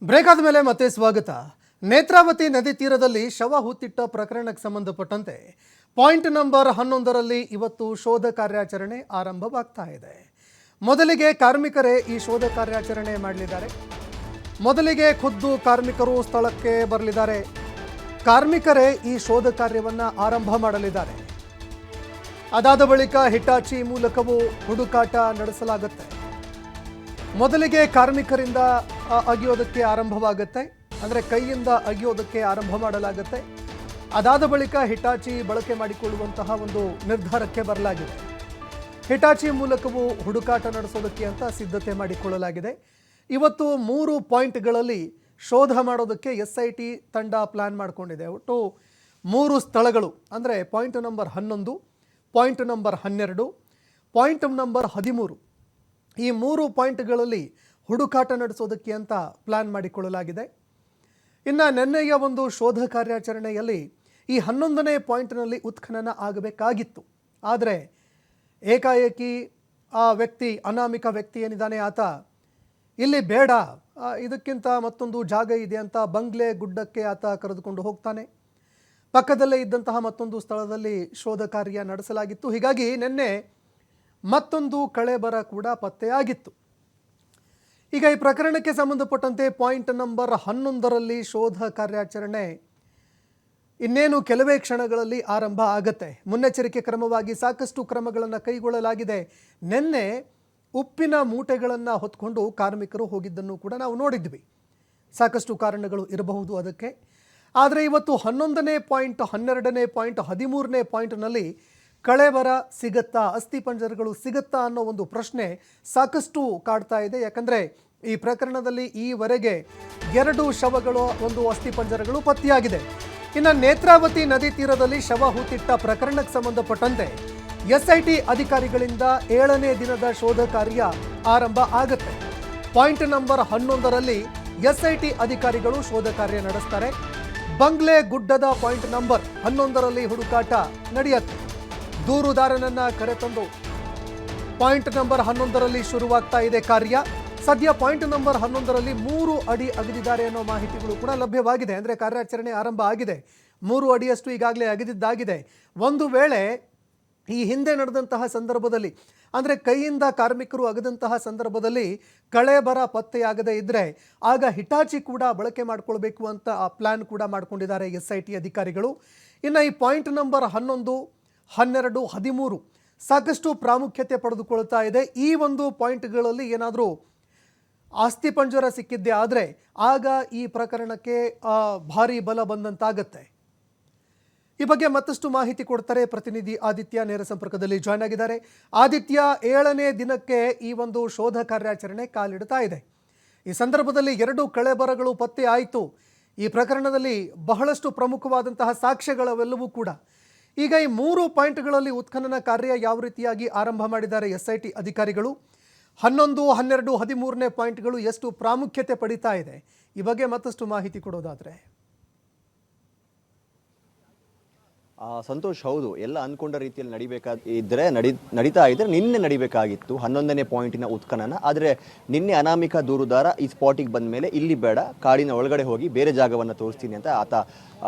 Break ಆದಮೇಲೆ ಮತ್ತೆ ಸ್ವಾಗತ. ನೇತ್ರಾವತಿ ನದಿ ತೀರದಲ್ಲಿ ಶವ ಹೂತಿಟ್ಟ ಪ್ರಕರಣಕ್ಕೆ ಸಂಬಂಧಪಟ್ಟಂತೆ ಪಾಯಿಂಟ್ ನಂಬರ್ 11ರಲ್ಲಿ ಇವತ್ತು ಶೋಧ ಕಾರ್ಯಾಚರಣೆ ಆರಂಭವಾಗ್ತಾ ಇದೆ. ಮೊದಲಿಗೆ ಕಾರ್ಮಿಕರೇ ಈ ಶೋಧ ಕಾರ್ಯಾಚರಣೆ ಮಾಡಲಿದ್ದಾರೆ. ಮೊದಲಿಗೆ ಖುದ್ದು ಕಾರ್ಮಿಕರು ಸ್ಥಳಕ್ಕೆ ಬರಲಿದ್ದಾರೆ. ಕಾರ್ಮಿಕರೇ ಈ ಶೋಧ ಕಾರ್ಯವನ್ನು ಆರಂಭ ಮಾಡಲಿದ್ದಾರೆ. ಅದಾದ ಬಳಿಕ ಹಿಟಾಚಿ ಮೂಲಕವೂ ಹುಡುಕಾಟ ನಡೆಸಲಾಗುತ್ತೆ. ಮೊದಲಿಗೆ ಕಾರ್ಮಿಕರಿಂದ ಅಗಿಯೋದಕ್ಕೆ ಆರಂಭವಾಗುತ್ತೆ, ಅಂದರೆ ಕೈಯಿಂದ ಅಗಿಯೋದಕ್ಕೆ ಆರಂಭ ಮಾಡಲಾಗುತ್ತೆ. ಅದಾದ ಬಳಿಕ ಹಿಟಾಚಿ ಬಳಕೆ ಮಾಡಿಕೊಳ್ಳುವಂತಹ ಒಂದು ನಿರ್ಧಾರಕ್ಕೆ ಬರಲಾಗಿದೆ. ಹಿಟಾಚಿ ಮೂಲಕವೂ ಹುಡುಕಾಟ ನಡೆಸೋದಕ್ಕೆ ಅಂತ ಸಿದ್ಧತೆ ಮಾಡಿಕೊಳ್ಳಲಾಗಿದೆ. ಇವತ್ತು 3 ಪಾಯಿಂಟ್ಗಳಲ್ಲಿ ಶೋಧ ಮಾಡೋದಕ್ಕೆ SIT ತಂಡ ಪ್ಲ್ಯಾನ್ ಮಾಡಿಕೊಂಡಿದೆ. ಒಟ್ಟು 3 ಸ್ಥಳಗಳು, ಅಂದರೆ point number 11, point number 12, point number 13. ಈ 3 ಪಾಯಿಂಟ್ಗಳಲ್ಲಿ ಹುಡುಕಾಟ ನಡೆಸೋದಕ್ಕೆ ಅಂತ ಪ್ಲ್ಯಾನ್ ಮಾಡಿಕೊಳ್ಳಲಾಗಿದೆ. ಇನ್ನು ನಿನ್ನೆಯ ಒಂದು ಶೋಧ ಕಾರ್ಯಾಚರಣೆಯಲ್ಲಿ ಈ 11ನೇ ಪಾಯಿಂಟ್ನಲ್ಲಿ ಉತ್ಖನನ ಆಗಬೇಕಾಗಿತ್ತು. ಆದರೆ ಏಕಾಏಕಿ ಆ ವ್ಯಕ್ತಿ, ಅನಾಮಿಕ ವ್ಯಕ್ತಿ ಏನಿದ್ದಾನೆ ಆತ, ಇಲ್ಲಿ ಬೇಡ, ಇದಕ್ಕಿಂತ ಮತ್ತೊಂದು ಜಾಗ ಇದೆ ಅಂತ ಬಂಗ್ಲೆ ಗುಡ್ಡಕ್ಕೆ ಆತ ಕರೆದುಕೊಂಡು ಹೋಗ್ತಾನೆ. ಪಕ್ಕದಲ್ಲೇ ಇದ್ದಂತಹ ಮತ್ತೊಂದು ಸ್ಥಳದಲ್ಲಿ ಶೋಧ ಕಾರ್ಯ ನಡೆಸಲಾಗಿತ್ತು. ಹೀಗಾಗಿ ನಿನ್ನೆ ಮತ್ತೊಂದು ಕಳೇಬರ ಕೂಡ ಪತ್ತೆಯಾಗಿತ್ತು. ಈಗ ಈ ಪ್ರಕರಣಕ್ಕೆ ಸಂಬಂಧಪಟ್ಟಂತೆ ಪಾಯಿಂಟ್ ನಂಬರ್ 11ರಲ್ಲಿ ಶೋಧ ಕಾರ್ಯಾಚರಣೆ ಇನ್ನೇನು ಕೆಲವೇ ಕ್ಷಣಗಳಲ್ಲಿ ಆರಂಭ ಆಗತ್ತೆ. ಮುನ್ನೆಚ್ಚರಿಕೆ ಕ್ರಮವಾಗಿ ಸಾಕಷ್ಟು ಕ್ರಮಗಳನ್ನು ಕೈಗೊಳ್ಳಲಾಗಿದೆ. ನಿನ್ನೆ ಉಪ್ಪಿನ ಮೂಟೆಗಳನ್ನು ಹೊತ್ಕೊಂಡು ಕಾರ್ಮಿಕರು ಹೋಗಿದ್ದನ್ನು ಕೂಡ ನಾವು ನೋಡಿದ್ವಿ. ಸಾಕಷ್ಟು ಕಾರಣಗಳು ಇರಬಹುದು ಅದಕ್ಕೆ. ಆದರೆ ಇವತ್ತು 11ನೇ ಪಾಯಿಂಟ್, 12ನೇ ಪಾಯಿಂಟ್, 13ನೇ ಪಾಯಿಂಟ್ನಲ್ಲಿ ಕಳೇಬರ ಸಿಗತ್ತಾ, ಅಸ್ಥಿಪಂಜರಗಳು ಸಿಗತ್ತಾ ಅನ್ನೋ ಒಂದು ಪ್ರಶ್ನೆ ಸಾಕಷ್ಟು ಕಾಡ್ತಾ ಇದೆ. ಯಾಕಂದರೆ ಈ ಪ್ರಕರಣದಲ್ಲಿ ಈವರೆಗೆ 2 ಶವಗಳು, 1 ಅಸ್ಥಿಪಂಜರಗಳು ಪತ್ತೆಯಾಗಿದೆ. ಇನ್ನು ನೇತ್ರಾವತಿ ನದಿ ತೀರದಲ್ಲಿ ಶವ ಹೂತಿಟ್ಟ ಪ್ರಕರಣಕ್ಕೆ ಸಂಬಂಧಪಟ್ಟಂತೆ SIT ಅಧಿಕಾರಿಗಳಿಂದ 7ನೇ ದಿನದ ಶೋಧ ಕಾರ್ಯ ಆರಂಭ ಆಗುತ್ತೆ. ಪಾಯಿಂಟ್ ನಂಬರ್ 11ರಲ್ಲಿ SIT ಅಧಿಕಾರಿಗಳು ಶೋಧ ಕಾರ್ಯ ನಡೆಸ್ತಾರೆ. ಬಂಗ್ಲೆ ಗುಡ್ಡದ ಪಾಯಿಂಟ್ ನಂಬರ್ 11ರಲ್ಲಿ ಹುಡುಕಾಟ ನಡೆಯುತ್ತೆ. ದೂರುದಾರನನ್ನ ಕರೆತಂದು ಪಾಯಿಂಟ್ ನಂಬರ್ 11ರಲ್ಲಿ ಶುರುವಾಗ್ತಾ ಇದೆ ಕಾರ್ಯ. ಸದ್ಯ ಪಾಯಿಂಟ್ ನಂಬರ್ 11ರಲ್ಲಿ 3 ಅಡಿ ಅಗೆದಿದ್ದಾರೆ ಅನ್ನೋ ಮಾಹಿತಿಗಳು ಕೂಡ ಲಭ್ಯವಾಗಿದೆ. ಅಂದರೆ ಕಾರ್ಯಾಚರಣೆ ಆರಂಭ ಆಗಿದೆ. 3 ಅಡಿಯಷ್ಟು ಈಗಾಗಲೇ ಅಗೆದಿದ್ದಾಗಿದೆ. ಒಂದು ವೇಳೆ ಈ ಹಿಂದೆ ನಡೆದಂತಹ ಸಂದರ್ಭದಲ್ಲಿ, ಅಂದರೆ ಕೈಯಿಂದ ಕಾರ್ಮಿಕರು ಅಗದಂತಹ ಸಂದರ್ಭದಲ್ಲಿ ಕಳೇಬರ ಪತ್ತೆಯಾಗದೇ ಇದ್ದರೆ ಆಗ ಹಿಟಾಚಿ ಕೂಡ ಬಳಕೆ ಮಾಡಿಕೊಳ್ಬೇಕು ಅಂತ ಆ ಪ್ಲ್ಯಾನ್ ಕೂಡ ಮಾಡ್ಕೊಂಡಿದ್ದಾರೆ SIT ಅಧಿಕಾರಿಗಳು. ಇನ್ನು ಈ ಪಾಯಿಂಟ್ ನಂಬರ್ 11, 12, 13 ಸಾಕಷ್ಟು ಪ್ರಾಮುಖ್ಯತೆ ಪಡೆದುಕೊಳ್ತಾ ಇದೆ. ಈ ಒಂದು ಪಾಯಿಂಟ್ಗಳಲ್ಲಿ ಏನಾದರೂ ಅಸ್ಥಿಪಂಜರ ಸಿಕ್ಕಿದ್ದೇ ಆದರೆ ಆಗ ಈ ಪ್ರಕರಣಕ್ಕೆ ಭಾರಿ ಬಲ ಬಂದಂತಾಗತ್ತೆ. ಈ ಬಗ್ಗೆ ಮತ್ತಷ್ಟು ಮಾಹಿತಿ ಕೊಡ್ತಾರೆ ಪ್ರತಿನಿಧಿ ಆದಿತ್ಯ, ನೇರ ಸಂಪರ್ಕದಲ್ಲಿ ಜಾಯ್ನ್ ಆಗಿದ್ದಾರೆ. ಆದಿತ್ಯ, 7ನೇ ದಿನಕ್ಕೆ ಈ ಒಂದು ಶೋಧ ಕಾರ್ಯಾಚರಣೆ ಕಾಲಿಡ್ತಾ ಇದೆ. ಈ ಸಂದರ್ಭದಲ್ಲಿ 2 ಕಳೇಬರಗಳು ಪತ್ತೆ ಆಯಿತು. ಈ ಪ್ರಕರಣದಲ್ಲಿ ಬಹಳಷ್ಟು ಪ್ರಮುಖವಾದಂತಹ ಸಾಕ್ಷ್ಯಗಳವೆಲ್ಲವೂ ಕೂಡ. ಈಗ ಈ 3 ಪಾಯಿಂಟ್ಗಳಲ್ಲಿ ಉತ್ಖನನ ಕಾರ್ಯ ಯಾವ ರೀತಿಯಾಗಿ ಆರಂಭ ಮಾಡಿದ್ದಾರೆ SIT ಅಧಿಕಾರಿಗಳು? 11, 12, 13ನೇ ಪಾಯಿಂಟ್ಗಳು ಎಷ್ಟು ಪ್ರಾಮುಖ್ಯತೆ ಪಡಿತಾ ಇದೆ? ಈ ಬಗ್ಗೆ ಮತ್ತಷ್ಟು ಮಾಹಿತಿ ಕೊಡೋದಾದರೆ. ಸಂತೋಷ್, ಹೌದು, ಎಲ್ಲ ಅಂದ್ಕೊಂಡ ರೀತಿಯಲ್ಲಿ ನಡೀತಾ ಇದ್ರೆ ನಿನ್ನೆ ನಡಿಬೇಕಾಗಿತ್ತು 11ನೇ ಪಾಯಿಂಟಿನ ಉತ್ಖನನ. ಆದರೆ ನಿನ್ನೆ ಅನಾಮಿಕ ದೂರುದಾರ ಈ ಸ್ಪಾಟಿಗೆ ಬಂದ ಮೇಲೆ ಇಲ್ಲಿ ಬೇಡ, ಕಾಡಿನ ಒಳಗಡೆ ಹೋಗಿ ಬೇರೆ ಜಾಗವನ್ನು ತೋರಿಸ್ತೀನಿ ಅಂತ ಆತ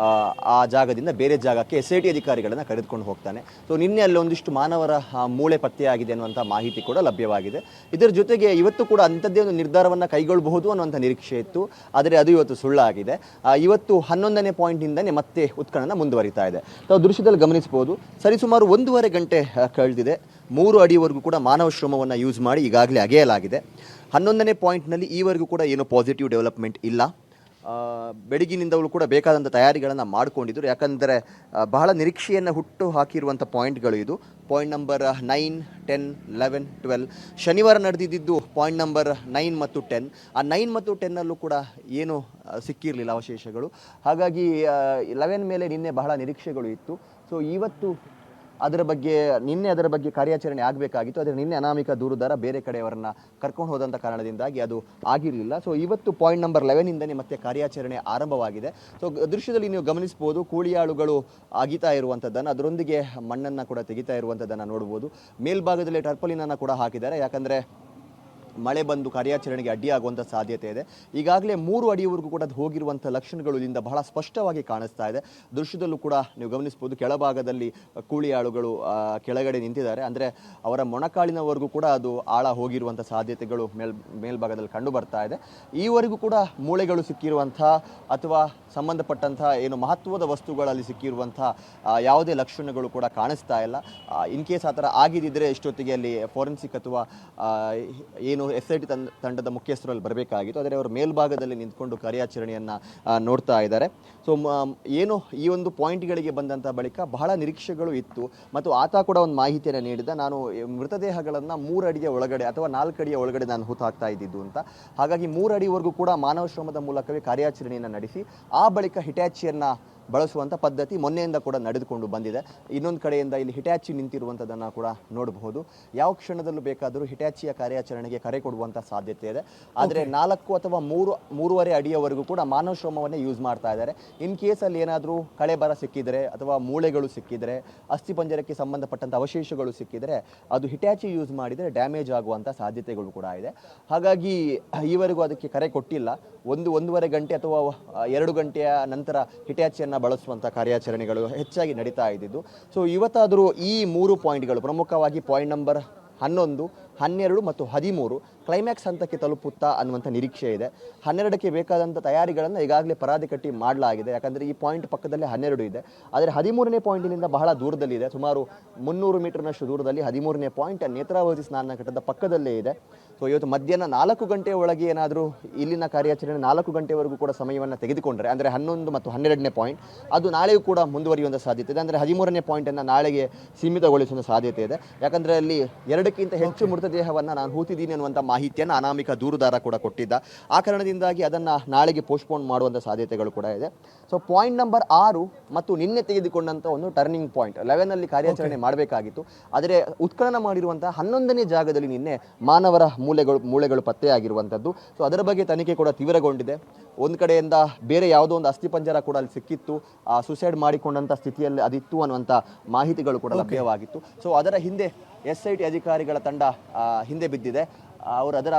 ಆ ಜಾಗದಿಂದ ಬೇರೆ ಜಾಗಕ್ಕೆ SIT ಅಧಿಕಾರಿಗಳನ್ನು ಕರೆದುಕೊಂಡು ಹೋಗ್ತಾನೆ. ಸೊ ನಿನ್ನೆ ಅಲ್ಲಿ ಒಂದಿಷ್ಟು ಮಾನವರ ಮೂಳೆ ಪತ್ತೆಯಾಗಿದೆ ಅನ್ನುವಂಥ ಮಾಹಿತಿ ಕೂಡ ಲಭ್ಯವಾಗಿದೆ. ಇದರ ಜೊತೆಗೆ ಇವತ್ತು ಕೂಡ ಅಂಥದ್ದೇ ಒಂದು ನಿರ್ಧಾರವನ್ನು ಕೈಗೊಳ್ಳಬಹುದು ಅನ್ನುವಂಥ ನಿರೀಕ್ಷೆ ಇತ್ತು. ಆದರೆ ಅದು ಇವತ್ತು ಸುಳ್ಳಾಗಿದೆ. ಇವತ್ತು 11ನೇ ಪಾಯಿಂಟಿಂದನೇ ಮತ್ತೆ ಉತ್ಖನನ ಮುಂದುವರಿತಾ ಇದೆ. ನಾವು ದೃಶ್ಯದಲ್ಲಿ ಗಮನಿಸಬಹುದು, ಸರಿಸುಮಾರು 1.5 ಗಂಟೆ ಕಳೆದಿದೆ. 3 ಅಡಿವರೆಗೂ ಕೂಡ ಮಾನವ ಶ್ರಮವನ್ನು ಯೂಸ್ ಮಾಡಿ ಈಗಾಗಲೇ ಅಗೆಯಲಾಗಿದೆ. 11ನೇ ಪಾಯಿಂಟ್ನಲ್ಲಿ ಈವರೆಗೂ ಕೂಡ ಏನೂ ಪಾಸಿಟಿವ್ ಡೆವಲಪ್ಮೆಂಟ್ ಇಲ್ಲ. ಬೆಳಗಿನಿಂದಲೂ ಕೂಡ ಬೇಕಾದಂಥ ತಯಾರಿಗಳನ್ನು ಮಾಡಿಕೊಂಡಿದ್ದರು. ಯಾಕಂದರೆ ಬಹಳ ನಿರೀಕ್ಷೆಯನ್ನು ಹುಟ್ಟು ಹಾಕಿರುವಂಥ ಪಾಯಿಂಟ್ಗಳು ಇದು. ಪಾಯಿಂಟ್ ನಂಬರ್ 9, 10, 11, 12 ಶನಿವಾರ ನಡೆದಿದ್ದು ಪಾಯಿಂಟ್ ನಂಬರ್ 9 ಮತ್ತು 10. ಆ 9 ಮತ್ತು 10ನಲ್ಲೂ ಕೂಡ ಏನು ಸಿಕ್ಕಿರಲಿಲ್ಲ ಅವಶೇಷಗಳು. ಹಾಗಾಗಿ 11 ಮೇಲೆ ನಿನ್ನೆ ಬಹಳ ನಿರೀಕ್ಷೆಗಳು ಇತ್ತು. ಸೊ ಇವತ್ತು ಅದರ ಬಗ್ಗೆ ಕಾರ್ಯಾಚರಣೆ ಆಗಬೇಕಾಗಿತ್ತು. ಆದರೆ ನಿನ್ನೆ ಅನಾಮಿಕ ದೂರುದಾರ ಬೇರೆ ಕಡೆಯವರನ್ನು ಕರ್ಕೊಂಡು ಹೋದಂಥ ಕಾರಣದಿಂದಾಗಿ ಅದು ಆಗಿರಲಿಲ್ಲ. ಸೊ ಇವತ್ತು ಪಾಯಿಂಟ್ ನಂಬರ್ 11ಇಂದನೇ ಮತ್ತೆ ಕಾರ್ಯಾಚರಣೆ ಆರಂಭವಾಗಿದೆ. ಸೊ ದೃಶ್ಯದಲ್ಲಿ ನೀವು ಗಮನಿಸ್ಬೋದು, ಕೂಳಿಯಾಳುಗಳು ಅಗಿತಾ ಇರುವಂಥದ್ದನ್ನು, ಅದರೊಂದಿಗೆ ಮಣ್ಣನ್ನು ಕೂಡ ತೆಗಿತಾ ಇರುವಂಥದ್ದನ್ನು ನೋಡ್ಬೋದು. ಮೇಲ್ಭಾಗದಲ್ಲಿ ಟರ್ಪಲಿನನ್ನು ಕೂಡ ಹಾಕಿದ್ದಾರೆ. ಯಾಕಂದರೆ ಮಳೆ ಬಂದು ಕಾರ್ಯಾಚರಣೆಗೆ ಅಡ್ಡಿಯಾಗುವಂಥ ಸಾಧ್ಯತೆ ಇದೆ. ಈಗಾಗಲೇ 3 ಅಡಿಯವರೆಗೂ ಕೂಡ ಅದು ಹೋಗಿರುವಂಥ ಲಕ್ಷಣಗಳು ಇಲ್ಲಿಂದ ಬಹಳ ಸ್ಪಷ್ಟವಾಗಿ ಕಾಣಿಸ್ತಾ ಇದೆ. ದೃಶ್ಯದಲ್ಲೂ ಕೂಡ ನೀವು ಗಮನಿಸಬಹುದು, ಕೆಳಭಾಗದಲ್ಲಿ ಕೂಲಿ ಆಳುಗಳು ಕೆಳಗಡೆ ನಿಂತಿದ್ದಾರೆ. ಅಂದರೆ ಅವರ ಮೊಣಕಾಲಿನವರೆಗೂ ಕೂಡ ಅದು ಆಳ ಹೋಗಿರುವಂಥ ಸಾಧ್ಯತೆಗಳು ಮೇಲ್ಭಾಗದಲ್ಲಿ ಕಂಡು ಬರ್ತಾ ಇದೆ. ಈವರೆಗೂ ಕೂಡ ಮೂಳೆಗಳು ಸಿಕ್ಕಿರುವಂಥ ಅಥವಾ ಸಂಬಂಧಪಟ್ಟಂಥ ಏನು ಮಹತ್ವದ ವಸ್ತುಗಳಲ್ಲಿ ಸಿಕ್ಕಿರುವಂಥ ಯಾವುದೇ ಲಕ್ಷಣಗಳು ಕೂಡ ಕಾಣಿಸ್ತಾ ಇಲ್ಲ. ಇನ್ ಕೇಸ್ ಆ ಥರ ಆಗಿದ್ದಿದ್ರೆ ಇಷ್ಟೊತ್ತಿಗೆ ಅಲ್ಲಿ ಫೋರೆನ್ಸಿಕ್ ಅಥವಾ ಏನು SIT ತಂಡದ ಮುಖ್ಯಸ್ಥರಲ್ಲಿ ಬರಬೇಕಾಗಿತ್ತು. ಆದರೆ ಅವರು ಮೇಲ್ಭಾಗದಲ್ಲಿ ನಿಂತ್ಕೊಂಡು ಕಾರ್ಯಾಚರಣೆಯನ್ನು ನೋಡ್ತಾ ಇದ್ದಾರೆ. ಸೊ ಏನು ಈ ಒಂದು ಪಾಯಿಂಟ್ಗಳಿಗೆ ಬಂದಂಥ ಬಳಿಕ ಬಹಳ ನಿರೀಕ್ಷೆಗಳು ಇತ್ತು ಮತ್ತು ಆತ ಕೂಡ ಒಂದು ಮಾಹಿತಿಯನ್ನು ನೀಡಿದ, ನಾನು ಮೃತದೇಹಗಳನ್ನು 3 ಅಡಿಯ ಒಳಗಡೆ ಅಥವಾ 4 ಅಡಿಯ ಒಳಗಡೆ ನಾನು ಹೂತಾಕ್ತಾ ಇದ್ದಿದ್ದು ಅಂತ. ಹಾಗಾಗಿ 3 ಅಡಿವರೆಗೂ ಕೂಡ ಮಾನವ ಶ್ರಮದ ಮೂಲಕವೇ ಕಾರ್ಯಾಚರಣೆಯನ್ನು ನಡೆಸಿ ಆ ಬಳಿಕ ಹಿಟ್ಯಾಚಿಯನ್ನು ಬಳಸುವಂಥ ಪದ್ಧತಿ ಮೊನ್ನೆಯಿಂದ ಕೂಡ ನಡೆದುಕೊಂಡು ಬಂದಿದೆ. ಇನ್ನೊಂದು ಕಡೆಯಿಂದ ಇಲ್ಲಿ ಹಿಟ್ಯಾಚಿ ನಿಂತಿರುವಂಥದ್ದನ್ನು ಕೂಡ ನೋಡಬಹುದು. ಯಾವ ಕ್ಷಣದಲ್ಲೂ ಬೇಕಾದರೂ ಹಿಟ್ಯಾಚಿಯ ಕಾರ್ಯಾಚರಣೆಗೆ ಕರೆ ಕೊಡುವಂಥ ಸಾಧ್ಯತೆ ಇದೆ. ಆದರೆ 4 ಅಥವಾ 3.5 ಅಡಿಯವರೆಗೂ ಕೂಡ ಮಾನವ ಶ್ರಮವನ್ನೇ ಯೂಸ್ ಮಾಡ್ತಾ ಇದ್ದಾರೆ. ಇನ್ ಕೇಸಲ್ಲಿ ಏನಾದರೂ ಕಳೆಬರ ಸಿಕ್ಕಿದರೆ ಅಥವಾ ಮೂಳೆಗಳು ಸಿಕ್ಕಿದರೆ, ಅಸ್ಥಿಪಂಜರಕ್ಕೆ ಸಂಬಂಧಪಟ್ಟಂಥ ಅವಶೇಷಗಳು ಸಿಕ್ಕಿದರೆ ಅದು ಹಿಟ್ಯಾಚಿ ಯೂಸ್ ಮಾಡಿದರೆ ಡ್ಯಾಮೇಜ್ ಆಗುವಂಥ ಸಾಧ್ಯತೆಗಳು ಕೂಡ ಇದೆ. ಹಾಗಾಗಿ ಈವರೆಗೂ ಅದಕ್ಕೆ ಕರೆ ಕೊಟ್ಟಿಲ್ಲ. 1.5 ಗಂಟೆ ಅಥವಾ 2 ಗಂಟೆಯ ನಂತರ ಹಿಟ್ಯಾಚಿಯನ್ನು ಬಳಸುವಂಥ ಕಾರ್ಯಾಚರಣೆಗಳು ಹೆಚ್ಚಾಗಿ ನಡೀತಾ ಇದ್ದಿದ್ದು. ಸೊ ಇವತ್ತಾದರೂ ಈ 3 ಪಾಯಿಂಟ್ಗಳು, ಪ್ರಮುಖವಾಗಿ ಪಾಯಿಂಟ್ ನಂಬರ್ 11, 12 ಮತ್ತು 13 ಕ್ಲೈಮ್ಯಾಕ್ಸ್ ಹಂತಕ್ಕೆ ತಲುಪುತ್ತಾ ಅನ್ನುವಂಥ ನಿರೀಕ್ಷೆ ಇದೆ. 12ಕ್ಕೆ ಬೇಕಾದಂಥ ತಯಾರಿಗಳನ್ನು ಈಗಾಗಲೇ ಪರಾದೆ ಕಟ್ಟಿ ಮಾಡಲಾಗಿದೆ. ಯಾಕಂದರೆ ಈ ಪಾಯಿಂಟ್ ಪಕ್ಕದಲ್ಲೇ 12 ಇದೆ. ಆದರೆ 13ನೇ ಪಾಯಿಂಟಿನಿಂದ ಬಹಳ ದೂರದಲ್ಲಿದೆ. ಸುಮಾರು 300 ಮೀಟರ್ನಷ್ಟು ದೂರದಲ್ಲಿ 13ನೇ ಪಾಯಿಂಟ್ ನೇತ್ರಾವತಿ ಸ್ನಾನ ಘಟ್ಟದ ಪಕ್ಕದಲ್ಲೇ ಇದೆ. ಸೊ ಇವತ್ತು ಮಧ್ಯಾಹ್ನ 4 ಗಂಟೆಯ ಒಳಗೆ ಏನಾದರೂ ಇಲ್ಲಿನ ಕಾರ್ಯಾಚರಣೆ 4 ಗಂಟೆವರೆಗೂ ಕೂಡ ಸಮಯವನ್ನು ತೆಗೆದುಕೊಂಡರೆ, ಅಂದರೆ 11 ಮತ್ತು 12ನೇ ಪಾಯಿಂಟ್ ಅದು ನಾಳೆಯೂ ಕೂಡ ಮುಂದುವರಿಯುವಂಥ ಸಾಧ್ಯತೆ ಇದೆ. ಅಂದರೆ 13ನೇ ಪಾಯಿಂಟನ್ನು ನಾಳೆಗೆ ಸೀಮಿತಗೊಳಿಸುವ ಸಾಧ್ಯತೆ ಇದೆ. ಯಾಕಂದರೆ ಅಲ್ಲಿ 2ಕ್ಕಿಂತ ಹೆಚ್ಚು ಮೃತದೇಹವನ್ನು ನಾನು ಹೂತಿದ್ದೀನಿ ಅನ್ನುವಂಥ ಮಾಹಿತಿಯನ್ನು ಅನಾಮಿಕ ದೂರುದಾರ ಕೂಡ ಕೊಟ್ಟಿದ್ದ. ಆ ಕಾರಣದಿಂದಾಗಿ ಅದನ್ನು ನಾಳೆಗೆ ಪೋಸ್ಟ್ಪೋನ್ ಮಾಡುವಂಥ ಸಾಧ್ಯತೆಗಳು ಕೂಡ ಇದೆ. ಸೊ ಪಾಯಿಂಟ್ ನಂಬರ್ 6 ಮತ್ತು ನಿನ್ನೆ ತೆಗೆದುಕೊಂಡಂಥ ಒಂದು ಟರ್ನಿಂಗ್ ಪಾಯಿಂಟ್ 11ನಲ್ಲಿ ಕಾರ್ಯಾಚರಣೆ ಮಾಡಬೇಕಾಗಿತ್ತು. ಆದರೆ ಉತ್ಖನನ ಮಾಡಿರುವಂಥ 11ನೇ ಜಾಗದಲ್ಲಿ ನಿನ್ನೆ ಮಾನವರ ಮೂಳೆಗಳು ಪತ್ತೆಯಾಗಿರುವಂಥದ್ದು. ಸೊ ಅದರ ಬಗ್ಗೆ ತನಿಖೆ ಕೂಡ ತೀವ್ರಗೊಂಡಿದೆ. ಒಂದು ಕಡೆಯಿಂದ ಬೇರೆ ಯಾವುದೋ ಒಂದು ಅಸ್ಥಿಪಂಜರ ಕೂಡ ಅಲ್ಲಿ ಸಿಕ್ಕಿತ್ತು, ಸುಸೈಡ್ ಮಾಡಿಕೊಂಡಂಥ ಸ್ಥಿತಿಯಲ್ಲಿ ಅದಿತ್ತು ಅನ್ನುವಂಥ ಮಾಹಿತಿಗಳು ಕೂಡ ಲಭ್ಯವಾಗಿತ್ತು. ಸೊ ಅದರ ಹಿಂದೆ SIT ಅಧಿಕಾರಿಗಳ ತಂಡ ಹಿಂದೆ ಬಿದ್ದಿದೆ. ಅವರು ಅದರ